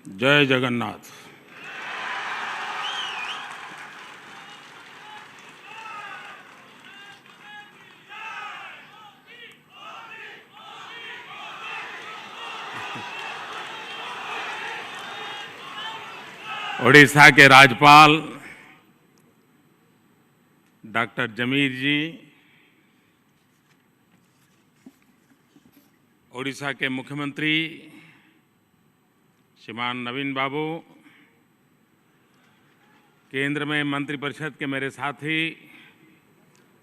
जय जगन्नाथ। ओडिशा के राज्यपाल डॉक्टर जमीर जी, ओडिशा के मुख्यमंत्री श्रीमान नवीन बाबू, केंद्र में मंत्रिपरिषद के मेरे साथी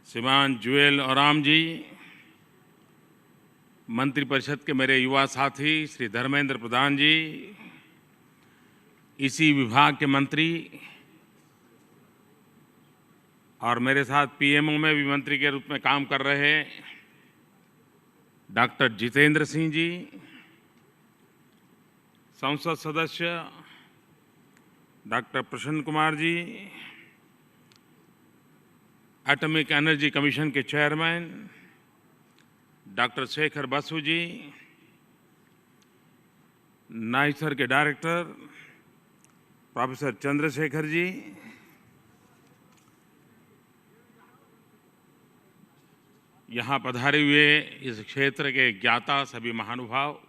श्रीमान जुएल ओराम जी, मंत्रिपरिषद के मेरे युवा साथी श्री धर्मेंद्र प्रधान जी, इसी विभाग के मंत्री और मेरे साथ पीएमओ में भी मंत्री के रूप में काम कर रहे डॉक्टर जितेंद्र सिंह जी, संसद सदस्य डॉक्टर प्रसन्न Kumar ji, atomic energy commission के चेयरमैन डॉक्टर शेखर बसु जी, नाइसर के डायरेक्टर प्रोफेसर चंद्रशेखर जी, यहाँ पधारे हुए इस क्षेत्र के ज्ञाता सभी महानुभाव,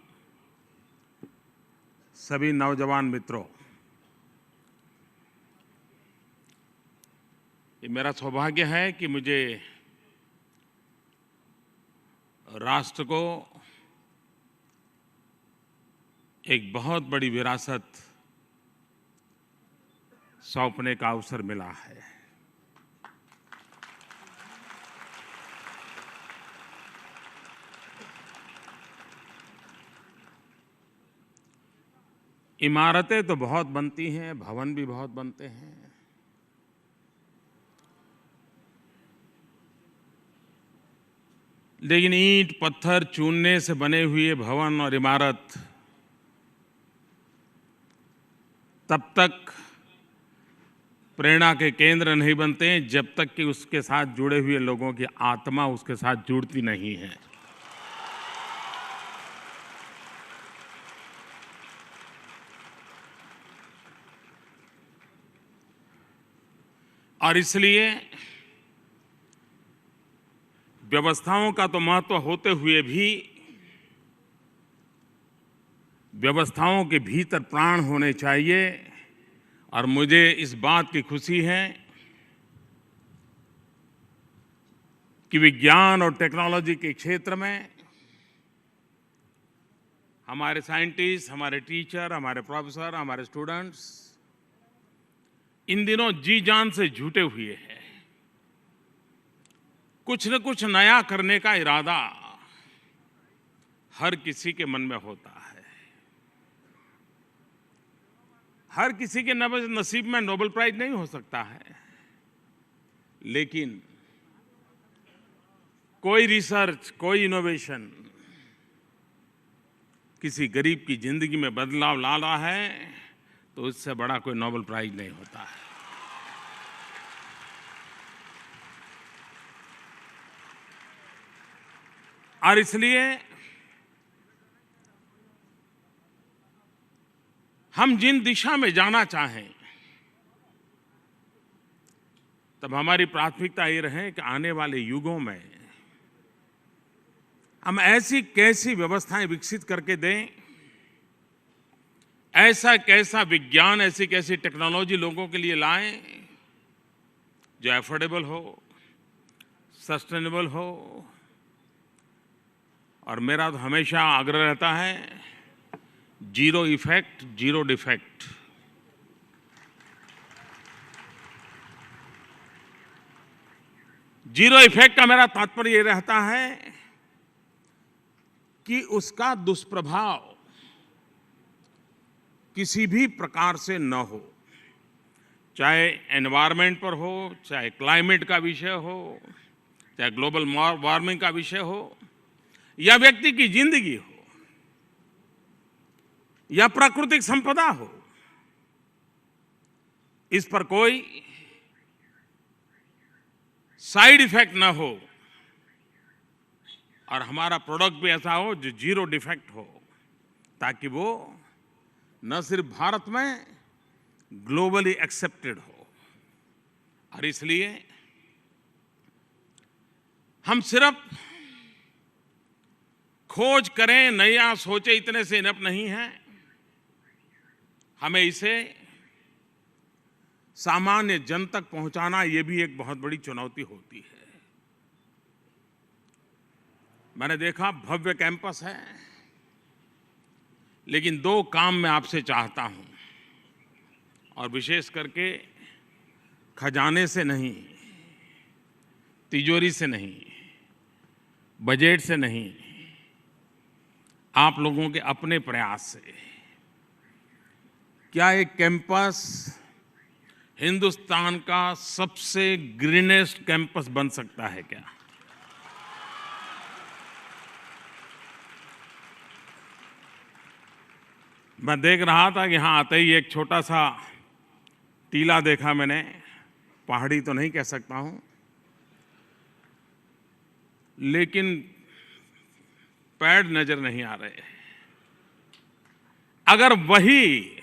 सभी नौजवान मित्रों, ये मेरा सौभाग्य है कि मुझे राष्ट्र को एक बहुत बड़ी विरासत सौंपने का अवसर मिला है। इमारतें तो बहुत बनती हैं, भवन भी बहुत बनते हैं, लेकिन ईंट पत्थर चूने से बने हुए भवन और इमारत तब तक प्रेरणा के केंद्र नहीं बनते जब तक कि उसके साथ जुड़े हुए लोगों की आत्मा उसके साथ जुड़ती नहीं है। और इसलिए व्यवस्थाओं का तो महत्व होते हुए भी व्यवस्थाओं के भीतर प्राण होने चाहिए। और मुझे इस बात की खुशी है कि विज्ञान और टेक्नोलॉजी के क्षेत्र में हमारे साइंटिस्ट, हमारे टीचर, हमारे प्रोफेसर, हमारे स्टूडेंट्स इन दिनों जी जान से जुटे हुए हैं। कुछ न कुछ नया करने का इरादा हर किसी के मन में होता है। हर किसी के नसीब में नोबेल प्राइज नहीं हो सकता है, लेकिन कोई रिसर्च, कोई इनोवेशन किसी गरीब की जिंदगी में बदलाव ला रहा है तो इससे बड़ा कोई नोबेल प्राइज नहीं होता है। और इसलिए हम जिन दिशा में जाना चाहें, तब हमारी प्राथमिकता ये रहे कि आने वाले युगों में हम ऐसी कैसी व्यवस्थाएं विकसित करके दें, ऐसा कैसा विज्ञान, ऐसी कैसी टेक्नोलॉजी लोगों के लिए लाएं जो एफोर्डेबल हो, सस्टेनेबल हो। और मेरा तो हमेशा आग्रह रहता है, zero effect, zero defect. Zero effect का मेरा तात्पर्य ये रहता है कि उसका दुष्प्रभाव किसी भी प्रकार से न हो, चाहे एनवायरनमेंट पर हो, चाहे क्लाइमेट का विषय हो, चाहे ग्लोबल वार्मिंग का विषय हो, या व्यक्ति की जिंदगी हो, या प्राकृतिक संपदा हो। इस पर कोई साइड इफेक्ट ना हो और हमारा प्रोडक्ट भी ऐसा हो जो जीरो डिफेक्ट हो, ताकि वो न सिर्फ भारत में ग्लोबली एक्सेप्टेड हो। और इसलिए हम सिर्फ खोज करें, नया सोचे, इतने से इनफ नहीं है। हमें इसे सामान्य जन तक पहुंचाना, ये भी एक बहुत बड़ी चुनौती होती है। मैंने देखा भव्य कैंपस है, लेकिन दो काम मैं आपसे चाहता हूं, और विशेष करके खजाने से नहीं, तिजोरी से नहीं, बजट से नहीं, आप लोगों के अपने प्रयास से। क्या एक कैंपस हिंदुस्तान का सबसे ग्रीनेस्ट कैंपस बन सकता है क्या? मैं देख रहा था कि यहां आते ही एक छोटा सा टीला देखा मैंने, पहाड़ी तो नहीं कह सकता हूं, लेकिन पेड़ नजर नहीं आ रहे। अगर वही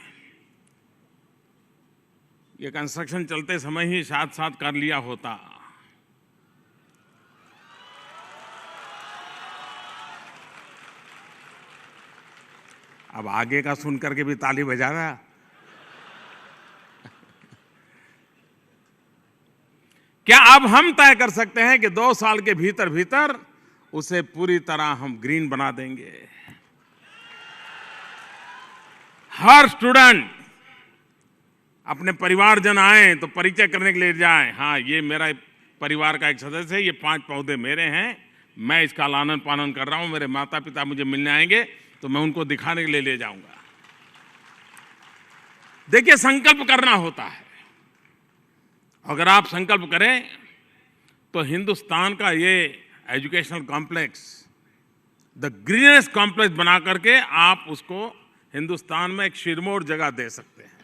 ये कंस्ट्रक्शन चलते समय ही साथ साथ कर लिया होता, अब आगे का सुन करके भी ताली बजा रहा। क्या अब हम तय कर सकते हैं कि 2 साल के भीतर भीतर उसे पूरी तरह हम ग्रीन बना देंगे? हर स्टूडेंट अपने परिवारजन आए तो परिचय करने के लिए जाए, हाँ ये मेरा परिवार का एक सदस्य है, ये 5 पौधे मेरे हैं, मैं इसका लालन पालन कर रहा हूं, मेरे माता पिता मुझे मिलने आएंगे तो मैं उनको दिखाने के लिए ले जाऊंगा। देखिए, संकल्प करना होता है। अगर आप संकल्प करें तो हिंदुस्तान का ये educational complex the greenest complex बना करके आप उसको हिंदुस्तान में एक सिरमौर जगह दे सकते हैं।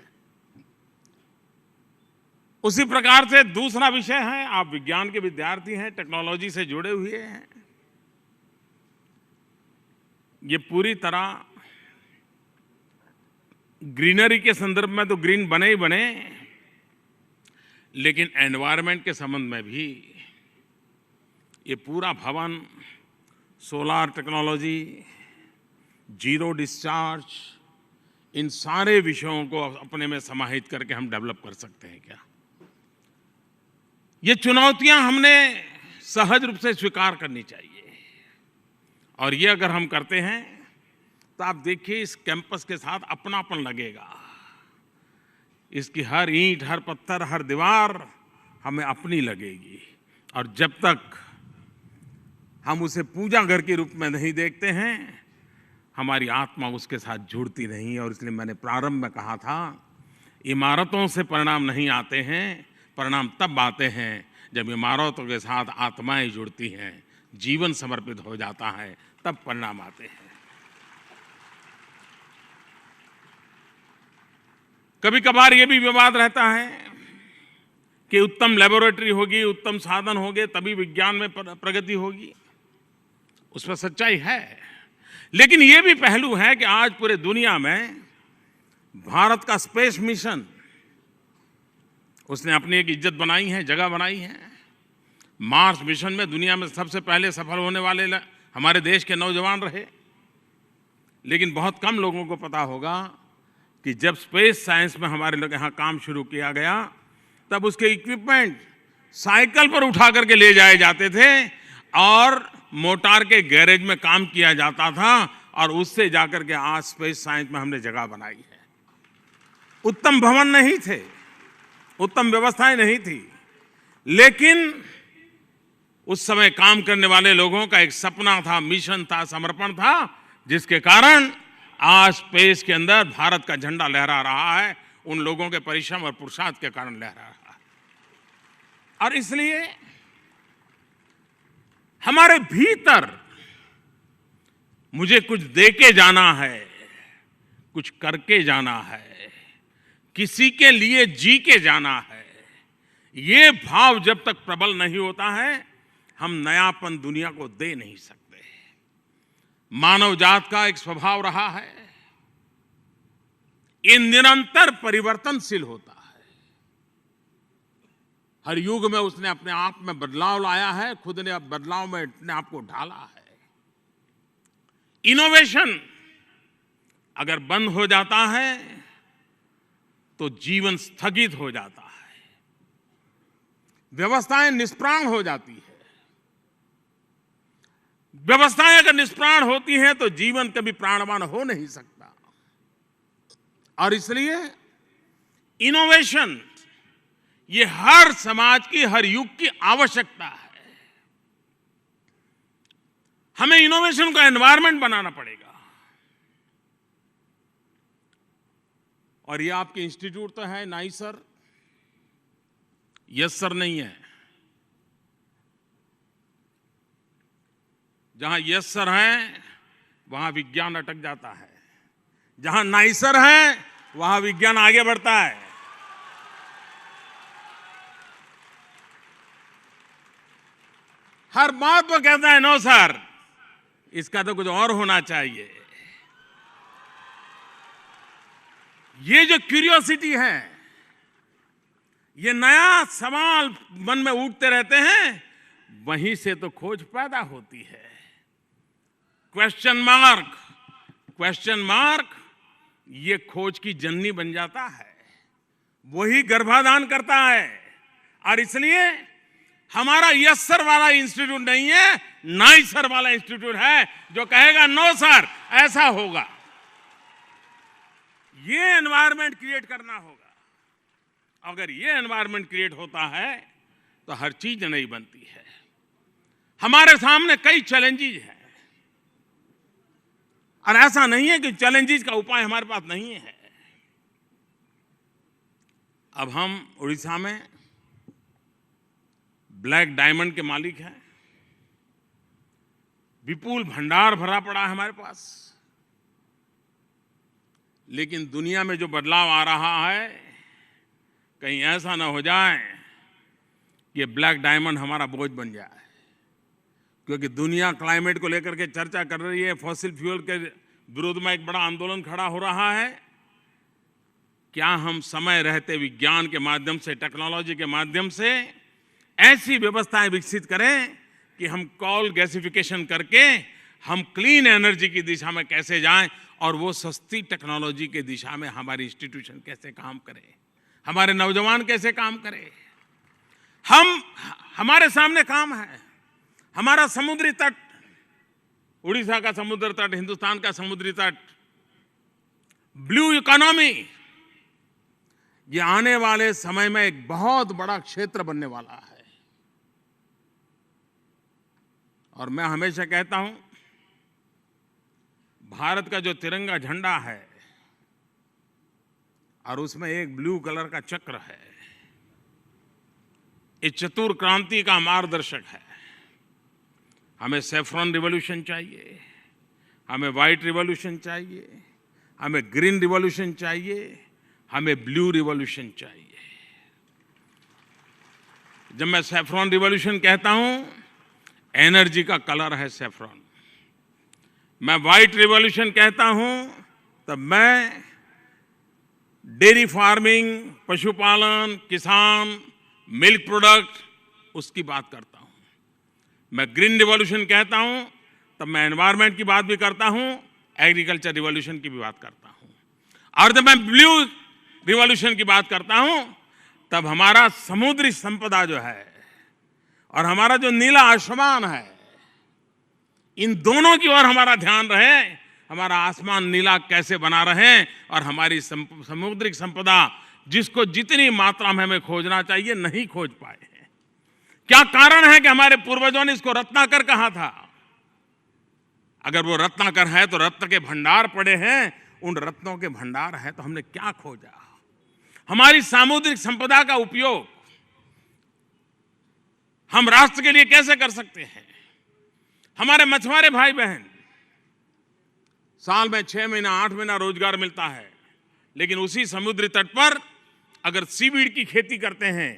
उसी प्रकार से दूसरा विषय है, आप विज्ञान के विद्यार्थी हैं, टेक्नोलॉजी से जुड़े हुए हैं। ये पूरी तरह ग्रीनरी के संदर्भ में तो ग्रीन बने ही बने, लेकिन एनवायरनमेंट के संबंध में भी ये पूरा भवन सोलार टेक्नोलॉजी, जीरो डिस्चार्ज, इन सारे विषयों को अपने में समाहित करके हम डेवलप कर सकते हैं क्या? ये चुनौतियां हमने सहज रूप से स्वीकार करनी चाहिए, और ये अगर हम करते हैं तो आप देखिए इस कैंपस के साथ अपनापन लगेगा। इसकी हर ईंट, हर पत्थर, हर दीवार हमें अपनी लगेगी। और जब तक हम उसे पूजा घर के रूप में नहीं देखते हैं, हमारी आत्मा उसके साथ जुड़ती नहीं। और इसलिए मैंने प्रारंभ में कहा था, इमारतों से परिणाम नहीं आते हैं, परिणाम तब आते हैं जब इमारतों के साथ आत्माएं जुड़ती हैं, जीवन समर्पित हो जाता है, तब परिणाम आते हैं। कभी कभार ये भी विवाद रहता है कि उत्तम लेबोरेटरी होगी, उत्तम साधन होंगे, तभी विज्ञान में प्रगति होगी। उसमें सच्चाई है, लेकिन ये भी पहलू है कि आज पूरे दुनिया में भारत का स्पेस मिशन, उसने अपनी एक इज्जत बनाई है, जगह बनाई है। मार्स मिशन में दुनिया में सबसे पहले सफल होने वाले हमारे देश के नौजवान रहे। लेकिन बहुत कम लोगों को पता होगा कि जब स्पेस साइंस में हमारे लोग यहाँ काम शुरू किया गया, तब उसके इक्विपमेंट साइकिल पर उठा करके ले जाए जाते थे और मोटार के गैरेज में काम किया जाता था, और उससे जाकर के आज स्पेस साइंस में हमने जगह बनाई है। उत्तम भवन नहीं थे, उत्तम व्यवस्थाएं नहीं थी, लेकिन उस समय काम करने वाले लोगों का एक सपना था, मिशन था, समर्पण था, जिसके कारण आज स्पेस के अंदर भारत का झंडा लहरा रहा है। उन लोगों के परिश्रम और पुरुषार्थ के कारण लहरा रहा है। और इसलिए हमारे भीतर मुझे कुछ देके जाना है, कुछ करके जाना है, किसी के लिए जी के जाना है। ये भाव जब तक प्रबल नहीं होता है, हम नयापन दुनिया को दे नहीं सकते। मानव जात का एक स्वभाव रहा है ये निरंतर परिवर्तनशील होता है। हर युग में उसने अपने आप में बदलाव लाया है, खुद ने बदलाव में अपने आप को ढाला है। इनोवेशन अगर बंद हो जाता है तो जीवन स्थगित हो जाता है, व्यवस्थाएं निष्प्राण हो जाती है। व्यवस्थाएं अगर निष्प्राण होती हैं तो जीवन कभी प्राणवान हो नहीं सकता। और इसलिए इनोवेशन ये हर समाज की, हर युग की आवश्यकता है। हमें इनोवेशन का एनवायरनमेंट बनाना पड़ेगा। और ये आपके इंस्टीट्यूट तो है नाइस सर, यस सर नहीं है। जहां यस सर है वहां विज्ञान अटक जाता है, जहां नाइसर है वहां विज्ञान आगे बढ़ता है। हर बात पर कहता है नो सर, इसका तो कुछ और होना चाहिए। ये जो क्यूरियोसिटी है, ये नया सवाल मन में उठते रहते हैं, वहीं से तो खोज पैदा होती है। क्वेश्चन मार्क ये खोज की जननी बन जाता है, वही गर्भाधान करता है। और इसलिए हमारा यस सर वाला इंस्टीट्यूट नहीं है, नाइस सर वाला इंस्टीट्यूट है, जो कहेगा नो सर ऐसा होगा। ये एनवायरनमेंट क्रिएट करना होगा। अगर ये एनवायरनमेंट क्रिएट होता है तो हर चीज नई बनती है। हमारे सामने कई चैलेंजेस हैं, और ऐसा नहीं है कि चैलेंजेस का उपाय हमारे पास नहीं है। अब हम उड़ीसा में ब्लैक डायमंड के मालिक हैं, विपुल भंडार भरा पड़ा है हमारे पास। लेकिन दुनिया में जो बदलाव आ रहा है, कहीं ऐसा ना हो जाए कि ब्लैक डायमंड हमारा बोझ बन जाए। क्योंकि दुनिया क्लाइमेट को लेकर के चर्चा कर रही है, फॉसिल फ्यूल के विरोध में एक बड़ा आंदोलन खड़ा हो रहा है। क्या हम समय रहते विज्ञान के माध्यम से, टेक्नोलॉजी के माध्यम से ऐसी व्यवस्थाएं विकसित करें कि हम कोल गैसिफिकेशन करके हम क्लीन एनर्जी की दिशा में कैसे जाएं, और वो सस्ती टेक्नोलॉजी की दिशा में हमारी इंस्टीट्यूशन कैसे काम करे, हमारे नौजवान कैसे काम करे। हमारे सामने काम है। हमारा समुद्री तट, उड़ीसा का समुद्र तट, हिंदुस्तान का समुद्री तट, ब्लू इकोनॉमी, ये आने वाले समय में एक बहुत बड़ा क्षेत्र बनने वाला है। और मैं हमेशा कहता हूं, भारत का जो तिरंगा झंडा है और उसमें एक ब्लू कलर का चक्र है, ये चतुर क्रांति का मार्गदर्शक है। हमें सैफ्रॉन रिवॉल्यूशन चाहिए, हमें व्हाइट रिवॉल्यूशन चाहिए, हमें ग्रीन रिवॉल्यूशन चाहिए, हमें ब्लू रिवॉल्यूशन चाहिए। जब मैं सैफ्रॉन रिवॉल्यूशन कहता हूं, एनर्जी का कलर है सैफ्रॉन। मैं व्हाइट रिवॉल्यूशन कहता हूं तब मैं डेयरी फार्मिंग, पशुपालन, किसान, मिल्क प्रोडक्ट, उसकी बात करता हूं। मैं ग्रीन रिवॉल्यूशन कहता हूं तब मैं एनवायरनमेंट की बात भी करता हूं, एग्रीकल्चर रिवॉल्यूशन की भी बात करता हूं। और जब मैं ब्लू रिवॉल्यूशन की बात करता हूं तब हमारा समुद्री संपदा जो है और हमारा जो नीला आसमान है, इन दोनों की ओर हमारा ध्यान रहे। हमारा आसमान नीला कैसे बना रहे, और हमारी समुद्रिक संपदा जिसको जितनी मात्रा में हमें खोजना चाहिए नहीं खोज पाए हैं। क्या कारण है कि हमारे पूर्वजों ने इसको रत्नाकर कहा था? अगर वो रत्नाकर है तो रत्न के भंडार पड़े हैं, उन रत्नों के भंडार है तो हमने क्या खोजा? हमारी सामुद्रिक संपदा का उपयोग हम राष्ट्र के लिए कैसे कर सकते हैं? हमारे मछुआरे भाई बहन, साल में 6 महीना 8 महीना रोजगार मिलता है, लेकिन उसी समुद्री तट पर अगर सीवीड की खेती करते हैं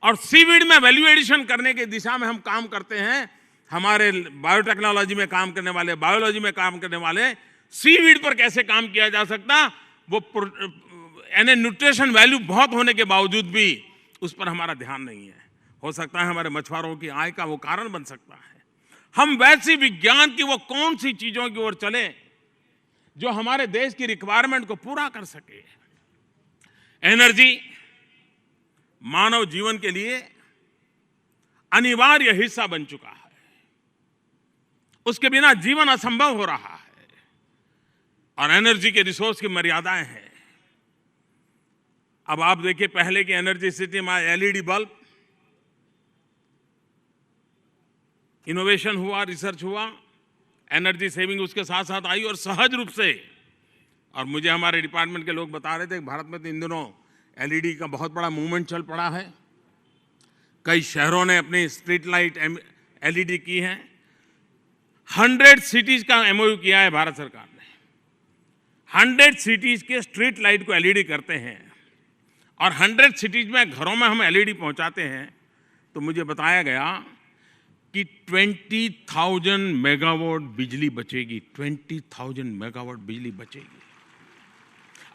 और सीवीड में वैल्यू एडिशन करने की दिशा में हम काम करते हैं, हमारे बायोटेक्नोलॉजी में काम करने वाले, बायोलॉजी में काम करने वाले, सीवीड पर कैसे काम किया जा सकता, वो यानी न्यूट्रिशन वैल्यू बहुत होने के बावजूद भी उस पर हमारा ध्यान नहीं है। हो सकता है हमारे मछुआरों की आय का वो कारण बन सकता है। हम वैसी विज्ञान की वो कौन सी चीजों की ओर चले जो हमारे देश की रिक्वायरमेंट को पूरा कर सके। एनर्जी मानव जीवन के लिए अनिवार्य हिस्सा बन चुका है, उसके बिना जीवन असंभव हो रहा है और एनर्जी के रिसोर्स की मर्यादाएं हैं। अब आप देखिए, पहले की एनर्जी सिटी में एलईडी बल्ब, इनोवेशन हुआ, रिसर्च हुआ, एनर्जी सेविंग उसके साथ साथ आई और सहज रूप से। और मुझे हमारे डिपार्टमेंट के लोग बता रहे थे कि भारत में तो इन दिनों एलईडी का बहुत बड़ा मूवमेंट चल पड़ा है। कई शहरों ने अपनी स्ट्रीट लाइट एलईडी की है। 100 सिटीज का एमओयू किया है भारत सरकार ने। 100 सिटीज के स्ट्रीट लाइट को एलईडी करते हैं और 100 सिटीज में घरों में हम एलईडी पहुंचाते हैं। तो मुझे बताया गया कि 20,000 मेगावाट बिजली बचेगी। 20,000 मेगावाट बिजली बचेगी।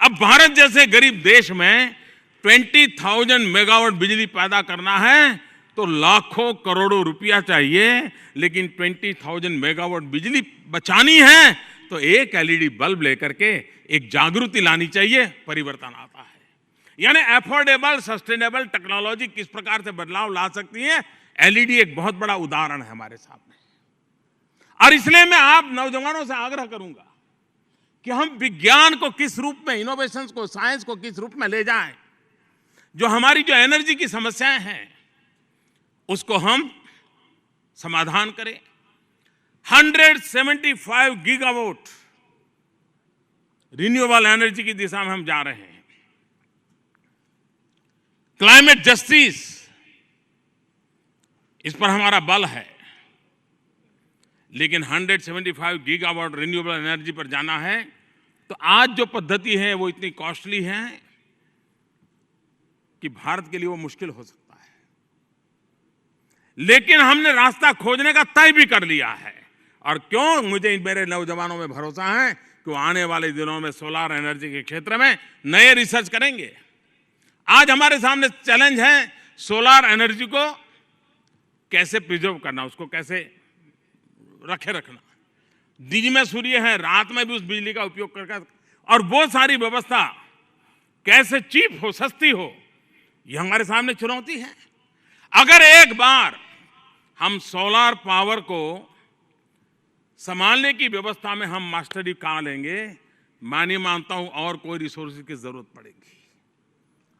अब भारत जैसे गरीब देश में 20,000 मेगावाट बिजली पैदा करना है तो लाखों करोड़ों रुपया चाहिए, लेकिन 20,000 मेगावाट बिजली बचानी है तो एक एलईडी बल्ब लेकर के एक जागृति लानी चाहिए, परिवर्तन आता है। यानी अफोर्डेबल सस्टेनेबल टेक्नोलॉजी किस प्रकार से बदलाव ला सकती है, एलईडी एक बहुत बड़ा उदाहरण है हमारे सामने। और इसलिए मैं आप नौजवानों से आग्रह करूंगा कि हम विज्ञान को किस रूप में, इनोवेशंस को, साइंस को किस रूप में ले जाएं, जो हमारी जो एनर्जी की समस्याएं हैं उसको हम समाधान करें। 175 गीगावाट रिन्यूएबल एनर्जी की दिशा में हम जा रहे हैं। क्लाइमेट जस्टिस, इस पर हमारा बल है, लेकिन 175 गीगावाट रिन्यूएबल एनर्जी पर जाना है तो आज जो पद्धति है वो इतनी कॉस्टली है कि भारत के लिए वो मुश्किल हो सकता है। लेकिन हमने रास्ता खोजने का तय भी कर लिया है। और क्यों, मुझे मेरे नौजवानों में भरोसा है कि वो आने वाले दिनों में सोलर एनर्जी के क्षेत्र में नए रिसर्च करेंगे। आज हमारे सामने चैलेंज है सोलर एनर्जी को कैसे प्रिजर्व करना, उसको कैसे रखे रखना। दिन में सूर्य है, रात में भी उस बिजली का उपयोग करके, और वो सारी व्यवस्था कैसे चीप हो, सस्ती हो, ये हमारे सामने चुनौती है। अगर एक बार हम सोलर पावर को संभालने की व्यवस्था में हम मास्टरी पा लेंगे, मैं मानता हूं और कोई रिसोर्सेज की जरूरत पड़ेगी।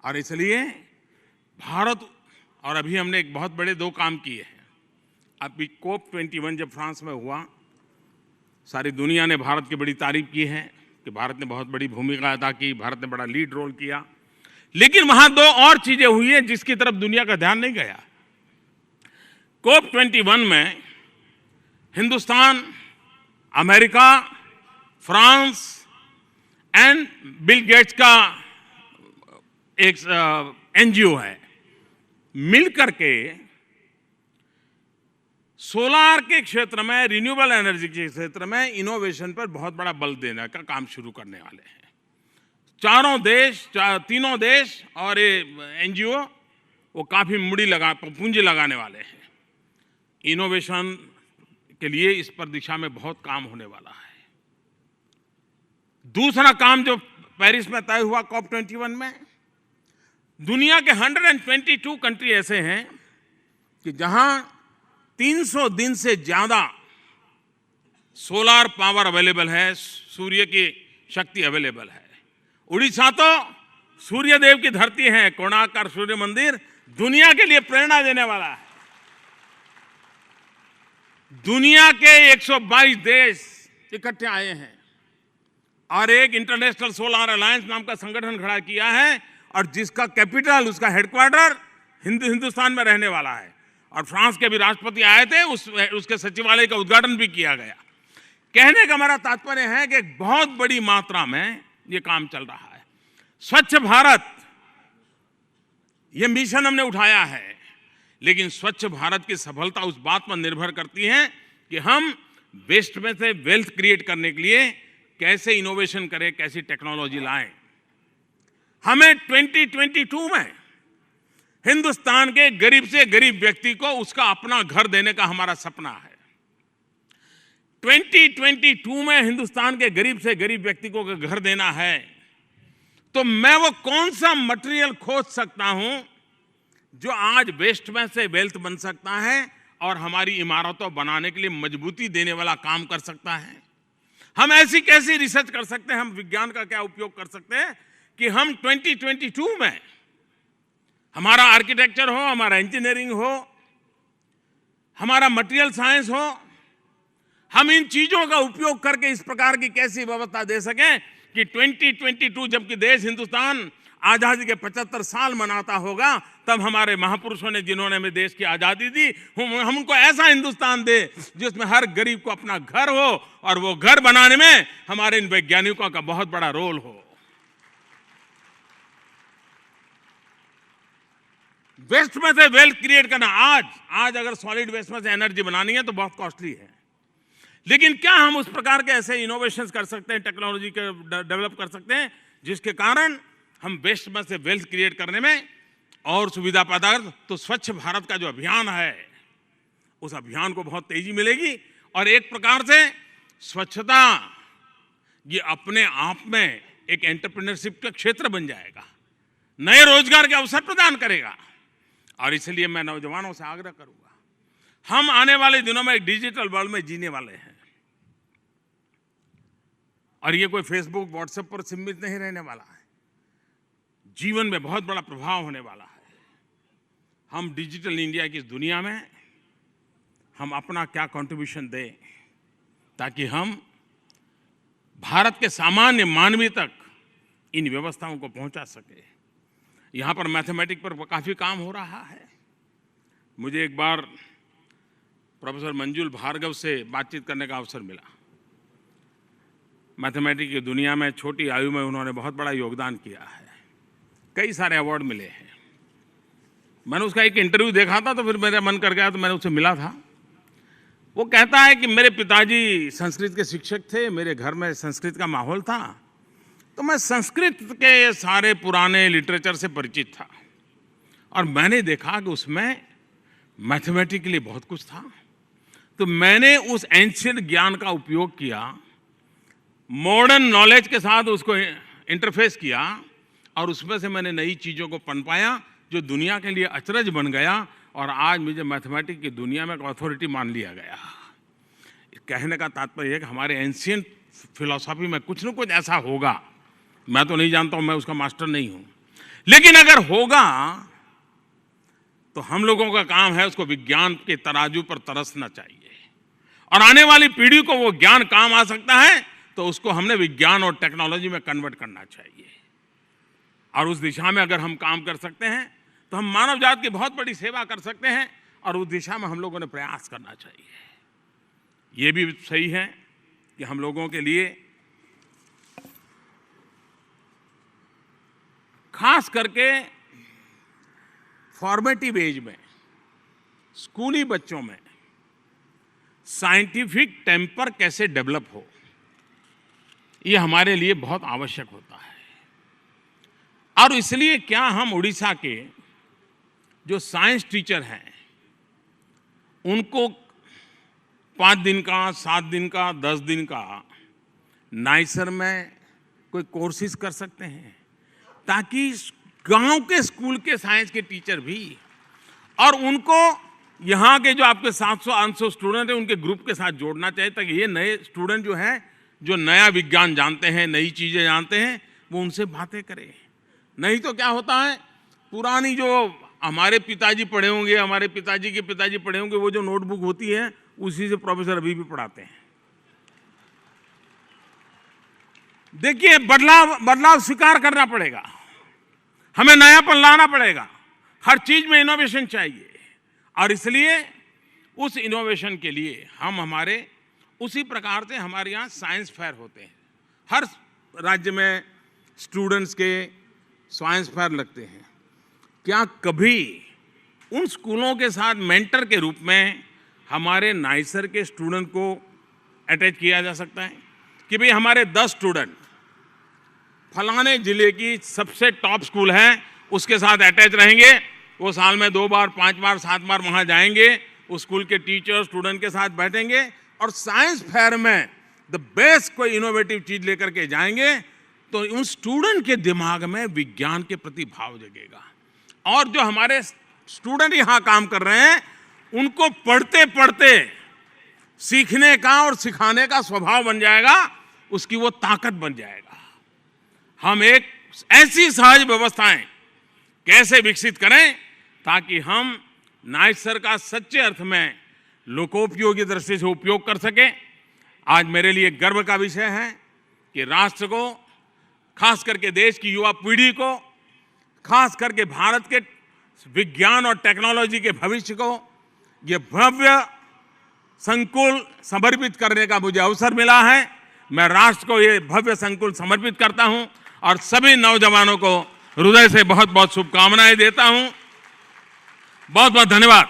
और इसलिए भारत, और अभी हमने एक बहुत बड़े 2 काम किए हैं। अभी COP21 जब फ्रांस में हुआ, सारी दुनिया ने भारत की बड़ी तारीफ की है कि भारत ने बहुत बड़ी भूमिका अदा की, भारत ने बड़ा लीड रोल किया। लेकिन वहां 2 और चीजें हुई हैं जिसकी तरफ दुनिया का ध्यान नहीं गया। COP21 में Hindustan, America, France and Bill Gates का एक एनजीओ है, मिलकर के सोलार के क्षेत्र में, रिन्यूएबल एनर्जी के क्षेत्र में इनोवेशन पर बहुत बड़ा बल देने का काम शुरू करने वाले हैं। 3 देश और ये एनजीओ वो काफी पूंजी लगाने वाले हैं। इनोवेशन के लिए इस पर दिशा में बहुत काम होने वाला है। दूसरा काम जो पेरिस में तय हुआ COP21 में, दुनिया के 122 कंट्री ऐसे हैं कि जहां 300 दिन से ज्यादा सोलार पावर अवेलेबल है, सूर्य की शक्ति अवेलेबल है। उड़ीसा तो सूर्य देव की धरती है, कोणार्क सूर्य मंदिर दुनिया के लिए प्रेरणा देने वाला है। दुनिया के 122 देश इकट्ठे आए हैं और एक इंटरनेशनल सोलर अलायंस नाम का संगठन खड़ा किया है, और जिसका कैपिटल, उसका हेडक्वार्टर हिंदुस्तान में रहने वाला है। और फ्रांस के भी राष्ट्रपति आए थे, उसके सचिवालय का उद्घाटन भी किया गया। कहने का हमारा तात्पर्य है कि एक बहुत बड़ी मात्रा में ये काम चल रहा है। स्वच्छ भारत, ये मिशन हमने उठाया है, लेकिन स्वच्छ भारत की सफलता उस बात पर निर्भर करती है कि हम वेस्ट में से वेल्थ क्रिएट करने के लिए कैसे इनोवेशन करें, कैसी टेक्नोलॉजी लाएं। हमें 2022 में हिंदुस्तान के गरीब से गरीब व्यक्ति को उसका अपना घर देने का हमारा सपना है। 2022 में हिंदुस्तान के गरीब से गरीब व्यक्ति को घर देना है, तो मैं वो कौन सा मटेरियल खोज सकता हूं जो आज वेस्ट में से वेल्थ बन सकता है और हमारी इमारतों बनाने के लिए मजबूती देने वाला काम कर सकता है। हम ऐसी कैसी रिसर्च कर सकते हैं, हम विज्ञान का क्या उपयोग कर सकते हैं कि हम 2022 में हमारा आर्किटेक्चर हो, हमारा इंजीनियरिंग हो, हमारा मटेरियल साइंस हो, हम इन चीजों का उपयोग करके इस प्रकार की कैसी व्यवस्था दे सकें कि 2022 जबकि देश हिंदुस्तान आजादी के 75 साल मनाता होगा, तब हमारे महापुरुषों ने जिन्होंने हमें देश की आजादी दी, हम उनको ऐसा हिंदुस्तान दे जिसमें हर गरीब को अपना घर हो और वो घर बनाने में हमारे इन वैज्ञानिकों का बहुत बड़ा रोल हो। वेस्ट में से वेल्थ क्रिएट करना, आज अगर सॉलिड वेस्ट में से एनर्जी बनानी है तो बहुत कॉस्टली है, लेकिन क्या हम उस प्रकार के ऐसे इनोवेशंस कर सकते हैं, टेक्नोलॉजी के डेवलप कर सकते हैं जिसके कारण हम वेस्ट में से वेल्थ क्रिएट करने में और सुविधा पैदा कर। तो स्वच्छ भारत का जो अभियान है, उस अभियान को बहुत तेजी मिलेगी और एक प्रकार से स्वच्छता ये अपने आप में एक एंटरप्रेन्योरशिप का क्षेत्र बन जाएगा, नए रोजगार के अवसर प्रदान करेगा। और इसलिए मैं नौजवानों से आग्रह करूंगा, हम आने वाले दिनों में एक डिजिटल वर्ल्ड में जीने वाले हैं और ये कोई फेसबुक व्हाट्सएप पर सीमित नहीं रहने वाला है, जीवन में बहुत बड़ा प्रभाव होने वाला है। हम डिजिटल इंडिया की इस दुनिया में हम अपना क्या कंट्रीब्यूशन दें ताकि हम भारत के सामान्य मानवी तक इन व्यवस्थाओं को पहुंचा सके। यहाँ पर मैथमेटिक्स पर काफ़ी काम हो रहा है। मुझे एक बार प्रोफेसर मंजुल भार्गव से बातचीत करने का अवसर मिला। मैथमेटिक्स की दुनिया में छोटी आयु में उन्होंने बहुत बड़ा योगदान किया है, कई सारे अवार्ड मिले हैं। मैंने उसका एक इंटरव्यू देखा था तो फिर मेरा मन कर गया, तो मैंने उससे मिला था। वो कहता है कि मेरे पिताजी संस्कृत के शिक्षक थे, मेरे घर में संस्कृत का माहौल था, तो मैं संस्कृत के सारे पुराने लिटरेचर से परिचित था और मैंने देखा कि उसमें मैथमेटिक्स के लिए बहुत कुछ था। तो मैंने उस एंशिएंट ज्ञान का उपयोग किया, मॉडर्न नॉलेज के साथ उसको इंटरफेस किया और उसमें से मैंने नई चीज़ों को पनपाया जो दुनिया के लिए अचरज बन गया और आज मुझे मैथमेटिक्स की दुनिया में एक अथॉरिटी मान लिया गया। कहने का तात्पर्य है कि हमारे एंशिएंट फिलॉसफी में कुछ न कुछ ऐसा होगा, मैं तो नहीं जानता हूँ, मैं उसका मास्टर नहीं हूँ, लेकिन अगर होगा तो हम लोगों का काम है उसको विज्ञान के तराजू पर तरसना चाहिए और आने वाली पीढ़ी को वो ज्ञान काम आ सकता है तो उसको हमने विज्ञान और टेक्नोलॉजी में कन्वर्ट करना चाहिए। और उस दिशा में अगर हम काम कर सकते हैं तो हम मानव जात की बहुत बड़ी सेवा कर सकते हैं और उस दिशा में हम लोगों ने प्रयास करना चाहिए। ये भी सही है कि हम लोगों के लिए खास करके फॉर्मेटिव एज में स्कूली बच्चों में साइंटिफिक टेम्पर कैसे डेवलप हो, ये हमारे लिए बहुत आवश्यक होता है। और इसलिए क्या हम उड़ीसा के जो साइंस टीचर हैं उनको 5 दिन का, 7 दिन का, 10 दिन का नाइसर में कोई कोर्सेज कर सकते हैं ताकि गांव के स्कूल के साइंस के टीचर भी और उनको यहाँ के जो आपके 700-800 स्टूडेंट हैं उनके ग्रुप के साथ जोड़ना चाहिए ताकि ये नए स्टूडेंट जो हैं जो नया विज्ञान जानते हैं, नई चीज़ें जानते हैं, वो उनसे बातें करें। नहीं तो क्या होता है, पुरानी जो हमारे पिताजी पढ़े होंगे, हमारे पिताजी के पिताजी पढ़े होंगे, वो जो नोटबुक होती है उसी से प्रोफेसर अभी भी पढ़ाते हैं। देखिए, बदलाव स्वीकार करना पड़ेगा, हमें नयापन लाना पड़ेगा, हर चीज में इनोवेशन चाहिए। और इसलिए उस इनोवेशन के लिए हम हमारे उसी प्रकार से हमारे यहाँ साइंस फेयर होते हैं, हर राज्य में स्टूडेंट्स के साइंस फेयर लगते हैं। क्या कभी उन स्कूलों के साथ मेंटर के रूप में हमारे नाइसर के स्टूडेंट को अटैच किया जा सकता है कि भाई हमारे 10 स्टूडेंट फलाने जिले की सबसे टॉप स्कूल है उसके साथ अटैच रहेंगे, वो साल में 2 बार 5 बार 7 बार वहां जाएंगे, उस स्कूल के टीचर स्टूडेंट के साथ बैठेंगे और साइंस फेयर में द बेस्ट कोई इनोवेटिव चीज लेकर के जाएंगे, तो उन स्टूडेंट के दिमाग में विज्ञान के प्रति भाव जगेगा। और जो हमारे स्टूडेंट यहां काम कर रहे हैं उनको पढ़ते पढ़ते सीखने का और सिखाने का स्वभाव बन जाएगा, उसकी वो ताकत बन जाएगा। हम एक ऐसी सहज व्यवस्थाएं कैसे विकसित करें ताकि हम नाइसर का सच्चे अर्थ में लोकोपयोगी दृष्टि से उपयोग कर सकें। आज मेरे लिए गर्व का विषय है कि राष्ट्र को, खास करके देश की युवा पीढ़ी को, खास करके भारत के विज्ञान और टेक्नोलॉजी के भविष्य को ये भव्य संकुल समर्पित करने का मुझे अवसर मिला है। मैं राष्ट्र को ये भव्य संकुल समर्पित करता हूं और सभी नौजवानों को हृदय से बहुत बहुत शुभकामनाएं देता हूं। बहुत बहुत धन्यवाद।